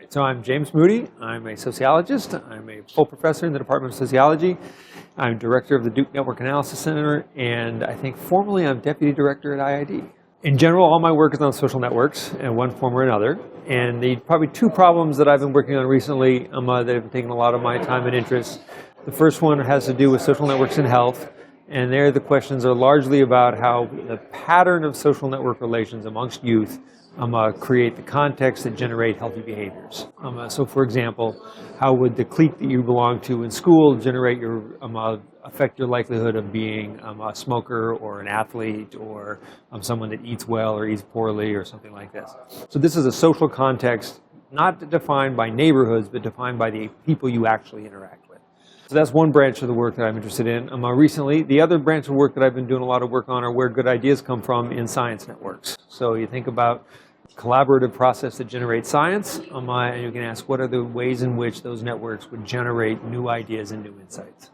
So I'm James Moody. I'm a sociologist. I'm a full professor in the Department of Sociology. I'm director of the Duke Network Analysis Center, and I think formally I'm deputy director at IID. In general, all my work is on social networks in one form or another. And the probably two problems that I've been working on recently that have taken a lot of my time and interest. The first one has to do with social networks in health. And there the questions are largely about how the pattern of social network relations amongst youth create the context that generate healthy behaviors. So for example, how would the clique that you belong to in school generate your, affect your likelihood of being a smoker or an athlete or someone that eats well or eats poorly or something like this. So this is a social context not defined by neighborhoods, but defined by the people you actually interact with. So that's one branch of the work that I'm interested in. Recently, the other branch of work that I've been doing a lot of work on are where good ideas come from in science networks. So you think about collaborative process that generates science, and you can ask what are the ways in which those networks would generate new ideas and new insights.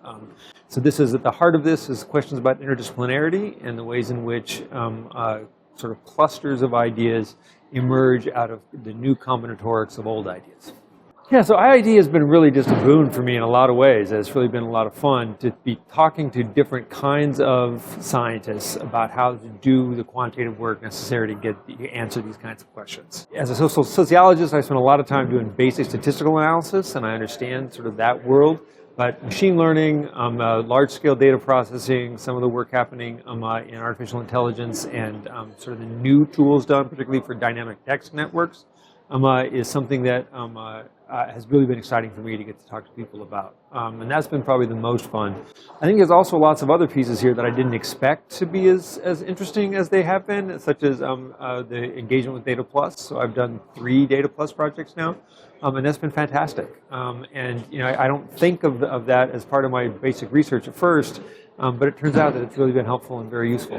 So this is at the heart of this is questions about interdisciplinarity and the ways in which sort of clusters of ideas emerge out of the new combinatorics of old ideas. Yeah, so IID has been really just a boon for me in a lot of ways. It's really been a lot of fun to be talking to different kinds of scientists about how to do the quantitative work necessary to answer these kinds of questions. As a social sociologist, I spent a lot of time doing basic statistical analysis, and I understand sort of that world. But machine learning, large-scale data processing, some of the work happening in artificial intelligence, and sort of the new tools done, particularly for dynamic text networks, is something that has really been exciting for me to get to talk to people about. And that's been probably the most fun. I think there's also lots of other pieces here that I didn't expect to be as interesting as they have been, such as the engagement with Data Plus. So I've done 3 Data Plus projects now, and that's been fantastic. And you know, I don't think of that as part of my basic research at first, but it turns out that it's really been helpful and very useful.